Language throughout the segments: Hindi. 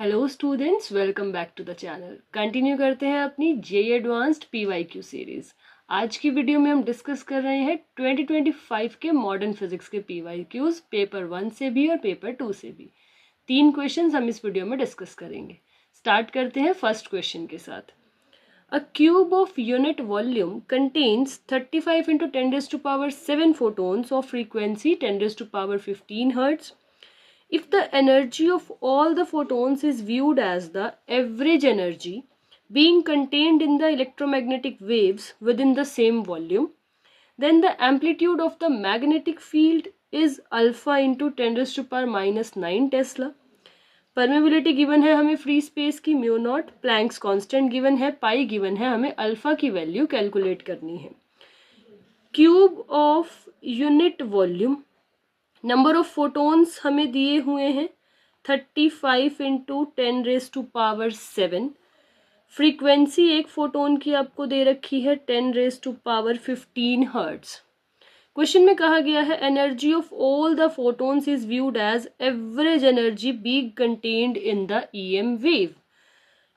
Hello students, welcome back to the channel. Continue करते हैं अपनी जेईई एडवांस्ड पीवाईक्यू सीरीज। आज की वीडियो में हम डिस्कस कर रहे हैं 2025 के मॉडर्न फिजिक्स के पीवाईक्यूज, पेपर 1 से भी और पेपर 2 से भी। 3 क्वेश्चंस हम इस वीडियो में डिस्कस करेंगे। स्टार्ट करते हैं फर्स्ट क्वेश्चन के साथ। A cube of unit volume contains 35 into 10 raised to power 7 photons of frequency 10 raised to power 15 hertz. If the energy of all the photons is viewed as the average energy being contained in the electromagnetic waves within the same volume, then the amplitude of the magnetic field is alpha into 10 raised to power minus 9 Tesla. Permeability given है हमें फ्री स्पेस की mu naught, Planck's constant given है, पाई गिवन है, हमें अल्फा की वैल्यू कैलकुलेट करनी है। Cube of unit volume, number of photons हमें दिए हुए हैं 35 into 10 raise to power 7। Frequency एक फोटोन की आपको दे रखी है 10 raise to power 15 hertz. Question में कहा गया है energy of all the photons is viewed as average energy being contained in the EM wave.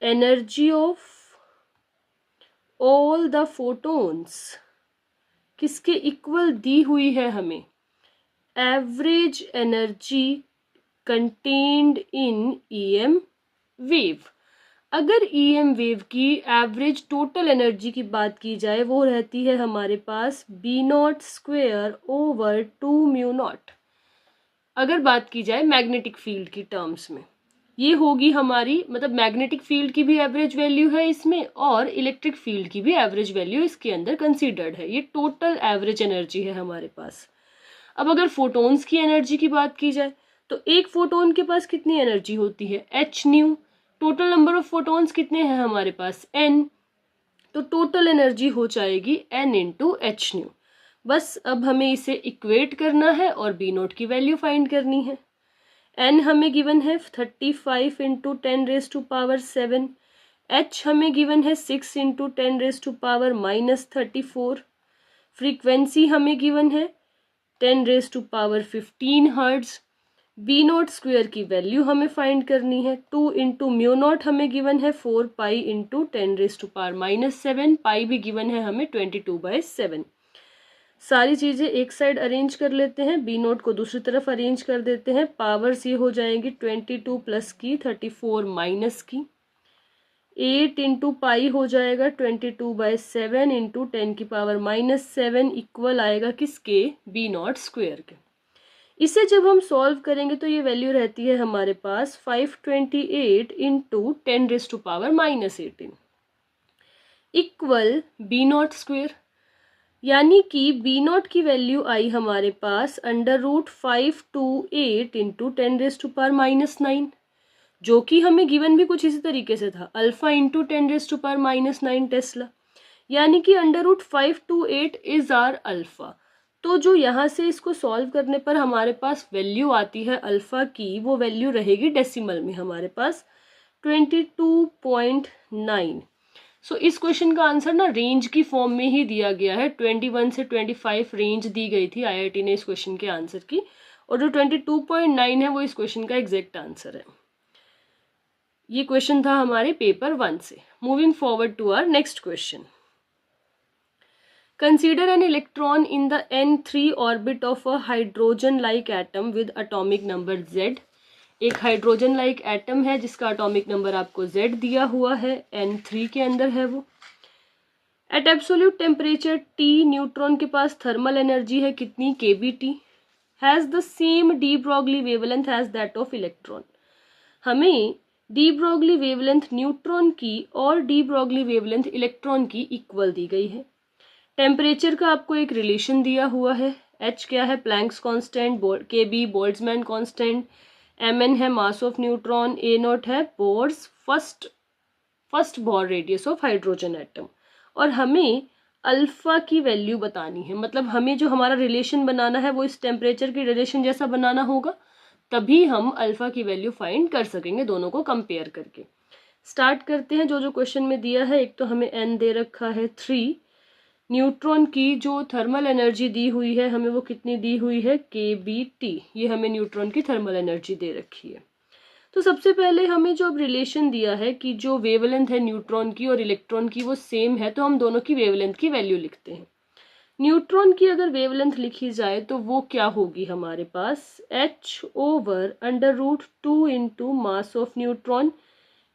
Energy of all the photons किसके इक्वल दी हुई है हमें? Average energy contained in EM wave. अगर ईएम वेव की एवरेज टोटल एनर्जी की बात की जाए वो रहती है हमारे पास B naught square over 2 mu naught. अगर बात की जाए मैग्नेटिक फील्ड की टर्म्स में, ये होगी हमारी, मतलब मैग्नेटिक फील्ड की भी एवरेज वैल्यू है इसमें और इलेक्ट्रिक फील्ड की भी एवरेज वैल्यू इसके अंदर कंसीडर्ड है। ये टोटल एवरेज एनर्जी है हमारे पास। अब अगर फोटोन्स की एनर्जी की बात की जाए तो एक फोटोन के पास कितनी एनर्जी होती है? H new. Total number of photons कितने हैं हमारे पास? n। तो टोटल एनर्जी हो जाएगी n इंटू एच न्यू। बस अब हमें इसे इक्वेट करना है और बी नोट की वैल्यू फाइंड करनी है। n हमें गिवन है 35 into 10 raise to power 7। h हमें गिवन है 6 into 10 raise to power minus 34। Frequency हमें गिवन है 10 raise to power 15 hertz. B naught square की वैल्यू हमें फाइंड करनी है। 2 इंटू म्यू नॉट हमें गिवन है 4 pi into 10 raise to power minus 7। पाई भी गिवन है हमें 22/7। सारी चीजें एक साइड अरेंज कर लेते हैं, बी नोट को दूसरी तरफ अरेंज कर देते हैं। पावर्स ये हो जाएंगी 22 प्लस की 34 माइनस की 8 इंटू पाई हो जाएगा 22/7 इंटू 10 की पावर माइनस 7 इक्वल आएगा किसके? बी नॉट स्क्वेयर के। इसे जब हम सॉल्व करेंगे तो ये वैल्यू रहती है हमारे पास 528 into 10 raise to power minus 18 equal B naught square. यानी कि बी नॉट की वैल्यू आई हमारे पास √528 into 10 raise to power minus 9, जो कि हमें गिवन भी कुछ इसी तरीके से था, alpha into 10 raise to power minus 9 tesla. यानी कि √528 इज आर अल्फा। तो जो यहाँ से इसको सॉल्व करने पर हमारे पास वैल्यू आती है अल्फा की, वो वैल्यू रहेगी डेसिमल में हमारे पास 22.9। सो इस क्वेश्चन का आंसर ना रेंज की फॉर्म में ही दिया गया है। 21 से 25 रेंज दी गई थी आईआईटी ने इस क्वेश्चन के आंसर की, और जो 22.9 है वो इस क्वेश्चन का एग्जैक्ट आंसर है। ये क्वेश्चन था हमारे पेपर 1 से। Moving forward to our next question. Consider an electron in the n3 orbit of a hydrogen-like atom with atomic number Z। एक हाइड्रोजन-like एटम है जिसका एटॉमिक नंबर आपको Z दिया हुआ है, n3 के अंदर है वो। At absolute temperature T, neutron के पास थर्मल एनर्जी है कितनी? kBT। Has the same de Broglie wavelength as that of electron. हमें डी ब्रॉगली वेवलेंथ न्यूट्रॉन की और डी ब्रॉगली वेवलेंथ इलेक्ट्रॉन की इक्वल दी गई है। टेम्परेचर का आपको एक रिलेशन दिया हुआ है। H क्या है? Planck's constant. Kb Boltzmann constant. Mn है mass of neutron. A naught है Bohr's first Bohr radius of hydrogen atom. और हमें अल्फा की वैल्यू बतानी है, मतलब हमें जो हमारा रिलेशन बनाना है वो इस टेम्परेचर की रिलेशन जैसा बनाना होगा, तभी हम अल्फा की वैल्यू फाइंड कर सकेंगे दोनों को कंपेयर करके। स्टार्ट करते हैं जो जो क्वेश्चन में दिया है। एक तो हमें n दे रखा है 3। न्यूट्रॉन की जो थर्मल एनर्जी दी हुई है हमें वो कितनी दी हुई है? kBT। ये हमें न्यूट्रॉन की थर्मल एनर्जी दे रखी है। तो सबसे पहले हमें जो अब रिलेशन दिया है कि जो वेवलेंथ है न्यूट्रॉन की और इलेक्ट्रॉन की वो सेम है, तो हम दोनों की वेवलेंथ की वैल्यू लिखते हैं। न्यूट्रॉन की अगर वेवलेंथ लिखी जाए तो वो क्या होगी हमारे पास, h/√2 into mass of neutron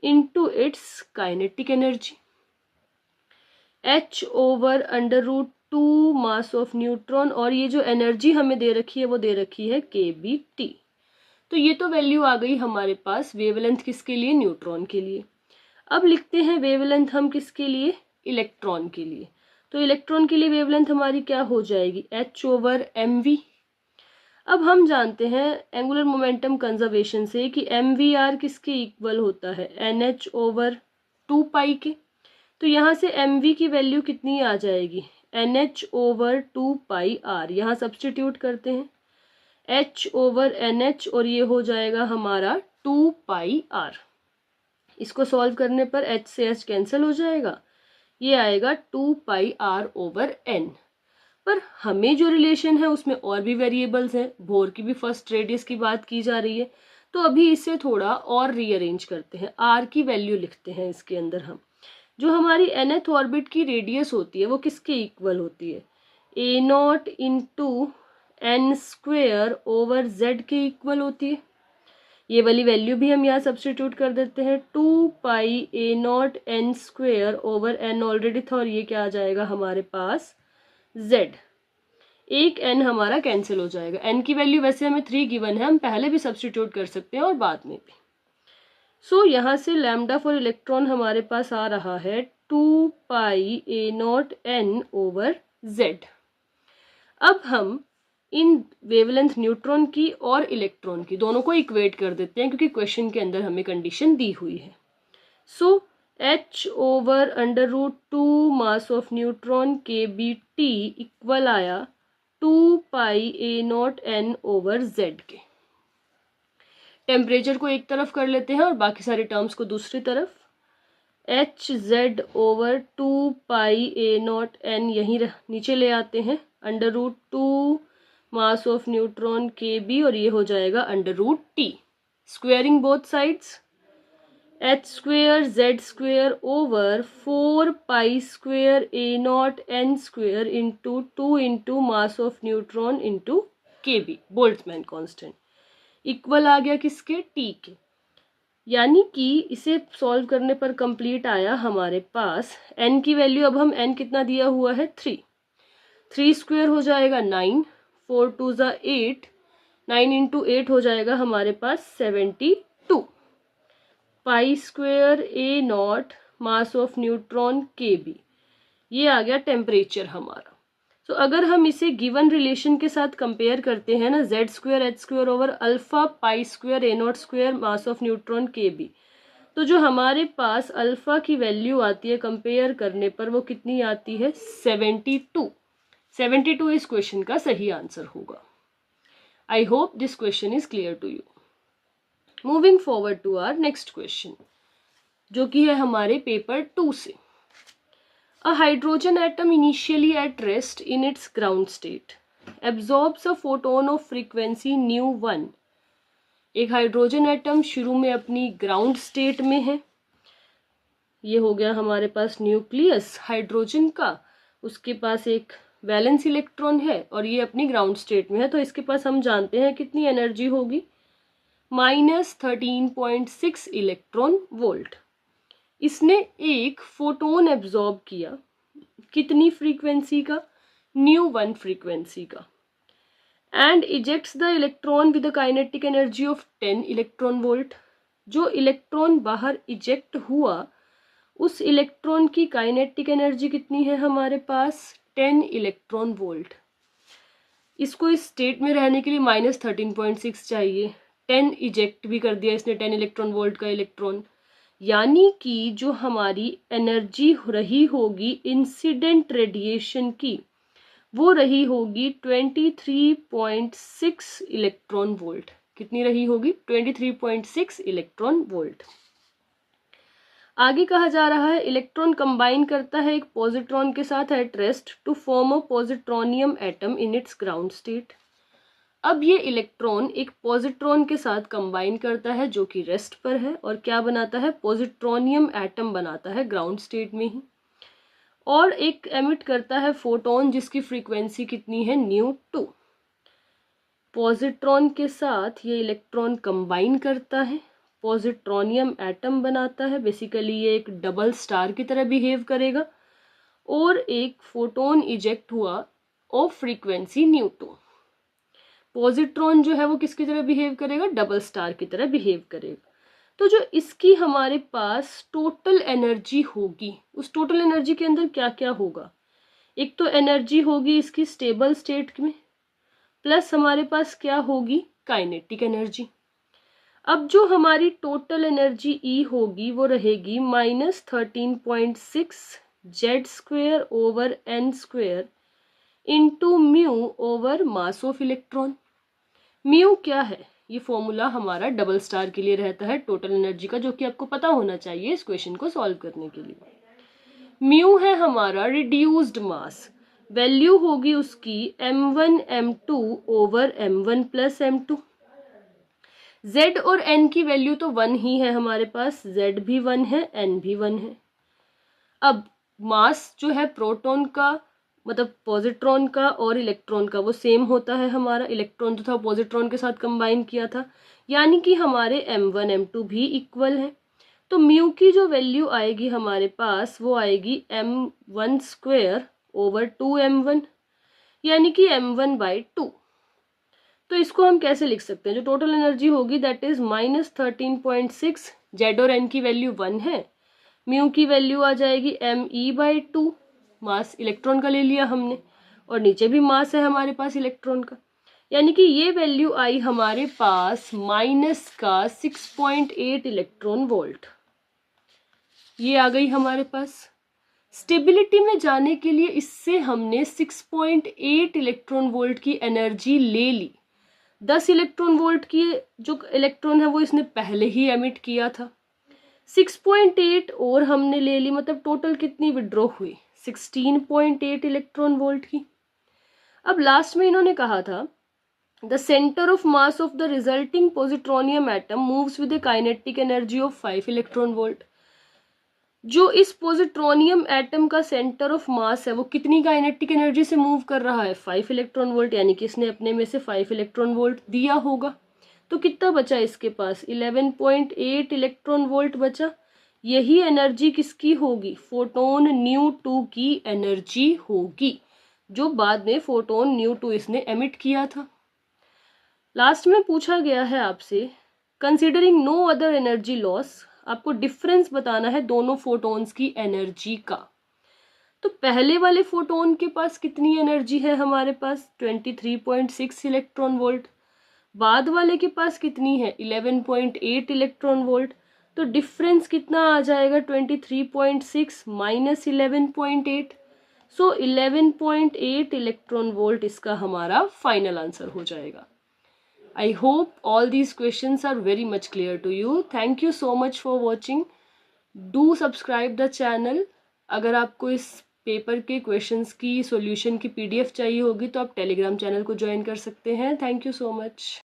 into its kinetic energy. h/√2 mass of neutron, और ये जो एनर्जी हमें दे रखी है वो दे रखी है kBt। तो ये तो वैल्यू आ गई हमारे पास वेवलेंथ किसके लिए, न्यूट्रॉन के लिए। अब लिखते हैं वेवलेंथ हम किसके लिए, इलेक्ट्रॉन के लिए। तो इलेक्ट्रॉन के लिए वेवलेंथ हमारी क्या हो जाएगी, h/mv। अब हम जानते हैं एंगुलर मोमेंटम कंजर्वेशन से कि mvr किसके इक्वल होता है, nh/2 के। तो यहाँ से mv की वैल्यू कितनी आ जाएगी, nh/2r। यहाँ सब्स्टिट्यूट करते हैं h/nh और ये हो जाएगा हमारा 2r। इसको सॉल्व करने पर h से h कैंसिल हो जाएगा, ये आएगा 2πr/n। पर हमें जो रिलेशन है उसमें और भी वेरिएबल्स हैं, बोर की भी फर्स्ट रेडियस की बात की जा रही है। तो अभी इसे थोड़ा और रीअरेंज करते हैं, r की वैल्यू लिखते हैं इसके अंदर हम। जो हमारी nth ऑर्बिट की रेडियस होती है वो किसके इक्वल होती है, a0 इंटू n² के इक्वल होती है। ये वाली वैल्यू भी हम यहाँ सब्स्टिट्यूट कर देते हैं, 2πa0n² ऑलरेडी था और ये क्या आ जाएगा हमारे पास z। एक n हमारा कैंसिल हो जाएगा, n की वैल्यू वैसे हमें 3 गिवन है, हम पहले भी सब्स्टिट्यूट कर सकते हैं और बाद में भी। सो यहाँ से लैम्डा फॉर इलेक्ट्रॉन हमारे पास आ रहा है 2πa0n/z। अब हम इन वेवलेंथ न्यूट्रॉन की और इलेक्ट्रॉन की दोनों को इक्वेट कर देते हैं, क्योंकि क्वेश्चन के अंदर हमें कंडीशन दी हुई है। सो h/√2 mass of neutron kBt equal आया 2πa0n/z के। टेम्परेचर को एक तरफ कर लेते हैं और बाकी सारी टर्म्स को दूसरी तरफ। hz/2πa0n यहीं नीचे ले आते हैं, √2 मास ऑफ न्यूट्रॉन kb और ये हो जाएगा √t। Squaring both sides, h² z² over 4π² a0n² into 2 into mass of neutron into kb, Boltzmann constant, equal आ गया किसके, t के। यानी कि इसे सॉल्व करने पर कंप्लीट आया हमारे पास n की वैल्यू, अब हम n कितना दिया हुआ है 3, 3² हो जाएगा 9, 4 2 8, 9 इंटू 8 हो जाएगा हमारे पास 72, π² a0 mass of neutron kb, ये आ गया टेम्परेचर हमारा। तो अगर हम इसे गिवन रिलेशन के साथ कंपेयर करते हैं ना, z² h² over alpha π² a0² mass of neutron kb, तो जो हमारे पास अल्फा की वैल्यू आती है कंपेयर करने पर वो कितनी आती है, 72। 72 इस क्वेश्चन का सही आंसर होगा। I hope this question is clear to you. Moving forward to our next question, जो कि है हमारे पेपर 2 से। A hydrogen atom initially at rest in its ground state absorbs a photon of frequency nu1। एक हाइड्रोजन एटम शुरू में अपनी ग्राउंड स्टेट में है, ये हो गया हमारे पास न्यूक्लियस हाइड्रोजन का, उसके पास एक वैलेंस इलेक्ट्रॉन है और ये अपनी ग्राउंड स्टेट में है। तो इसके पास हम जानते हैं कितनी एनर्जी होगी, -13.6 इलेक्ट्रॉन वोल्ट। इसने एक फोटोन एब्जॉर्ब किया, कितनी फ्रीक्वेंसी का, nu1 फ्रीक्वेंसी का, and ejects the electron with the kinetic energy of 10 electron volt. जो इलेक्ट्रॉन बाहर इजेक्ट हुआ उस इलेक्ट्रॉन की काइनेटिक एनर्जी कितनी है हमारे पास, 10 इलेक्ट्रॉन वोल्ट। इसको इस स्टेट में रहने के लिए -13.6 चाहिए, 10 इजेक्ट भी कर दिया इसने 10 इलेक्ट्रॉन वोल्ट का इलेक्ट्रॉन, यानी कि जो हमारी एनर्जी रही होगी इंसिडेंट रेडिएशन की वो रही होगी 23.6 इलेक्ट्रॉन वोल्ट। कितनी रही होगी, 23.6 इलेक्ट्रॉन वोल्ट। आगे कहा जा रहा है इलेक्ट्रॉन कंबाइन करता है एक पॉजिट्रॉन के साथ at rest to form a positronium atom in its ground state. अब ये इलेक्ट्रॉन एक पॉजिट्रॉन के साथ कंबाइन करता है जो कि रेस्ट पर है, और क्या बनाता है, पॉजिट्रोनियम एटम बनाता है ग्राउंड स्टेट में ही, और एक एमिट करता है फोटोन जिसकी फ्रीक्वेंसी कितनी है, ν2। पॉजिट्रॉन के साथ ये इलेक्ट्रॉन कंबाइन करता है, पॉजिट्रोनियम एटम बनाता है, बेसिकली ये एक डबल स्टार की तरह बिहेव करेगा, और एक फोटोन इजेक्ट हुआ ऑफ फ्रीक्वेंसी ν2। पॉजिट्रॉन जो है वो किसकी तरह बिहेव करेगा, डबल स्टार की तरह बिहेव करेगा। तो जो इसकी हमारे पास टोटल एनर्जी होगी, उस टोटल एनर्जी के अंदर क्या क्या होगा, एक तो एनर्जी होगी इसकी स्टेबल स्टेट में, प्लस हमारे पास क्या होगी, काइनेटिक एनर्जी। अब जो हमारी टोटल एनर्जी E होगी वो रहेगी -13.6 Z² over n² into mu over mass of electron. Mu क्या है, ये फॉर्मूला हमारा डबल स्टार के लिए रहता है टोटल एनर्जी का, जो कि आपको पता होना चाहिए इस क्वेश्चन को सॉल्व करने के लिए। म्यू है हमारा रिड्यूस्ड मास, वैल्यू होगी उसकी m1 m2 over m1 plus m2। z और n की वैल्यू तो 1 ही है हमारे पास, z भी 1 है, n भी 1 है। अब मास जो है प्रोटॉन का, मतलब पॉजिट्रॉन का और इलेक्ट्रॉन का, वो सेम होता है हमारा, इलेक्ट्रॉन तो था पॉजिट्रॉन के साथ कंबाइन किया था, यानी कि हमारे m1 m2 भी इक्वल है। तो म्यू की जो वैल्यू आएगी हमारे पास वो आएगी m1² ओवर 2m1, यानी कि m1/2। तो इसको हम कैसे लिख सकते हैं, जो टोटल एनर्जी होगी दैट इज -13.6, z और n की वैल्यू 1 है, म्यू की वैल्यू आ जाएगी me/2, मास इलेक्ट्रॉन का ले लिया हमने, और नीचे भी मास है हमारे पास इलेक्ट्रॉन का, यानी कि ये वैल्यू आई हमारे पास माइनस का 6.8 इलेक्ट्रॉन वोल्ट, ये आ गई हमारे पास। स्टेबिलिटी में जाने के लिए इससे हमने 6.8 इलेक्ट्रॉन वोल्ट की एनर्जी ले ली। 10 इलेक्ट्रॉन वोल्ट की जो इलेक्ट्रॉन है वो इसने पहले ही एमिट किया था, 6.8 और हमने ले ली, मतलब टोटल कितनी विड्रॉ हुई, 16.8 इलेक्ट्रॉन वोल्ट की। अब लास्ट में इन्होंने कहा था the centre of mass of the resulting positronium atom moves with A kinetic energy of 5 electron volt. जो इस पॉजिट्रोनियम एटम का सेंटर ऑफ मास है वो कितनी काइनेटिक एनर्जी से मूव कर रहा है, 5 इलेक्ट्रॉन वोल्ट, यानी कि इसने अपने में से 5 इलेक्ट्रॉन वोल्ट दिया होगा। तो कितना बचा इसके पास, 11.8 इलेक्ट्रॉन वोल्ट बचा। यही एनर्जी किसकी होगी, फोटोन ν2 की एनर्जी होगी, जो बाद में फोटोन ν2 इसने एमिट किया था। लास्ट में पूछा गया है आपसे considering no other energy loss, आपको डिफरेंस बताना है दोनों फोटोन्स की एनर्जी का। तो पहले वाले फोटोन के पास कितनी एनर्जी है हमारे पास, 23.6 इलेक्ट्रॉन वोल्ट, बाद वाले के पास कितनी है, 11.8 इलेक्ट्रॉन वोल्ट। तो डिफरेंस कितना आ जाएगा, 23.6 माइनस 11.8, सो 11.8 इलेक्ट्रॉन वोल्ट इसका हमारा फाइनल आंसर हो जाएगा। I hope all these questions are very much clear to you. Thank you so much for watching. Do subscribe the channel. अगर आपको इस पेपर के क्वेश्चंस की सॉल्यूशन की PDF चाहिए होगी तो आप टेलीग्राम चैनल को ज्वाइन कर सकते हैं। Thank you so much.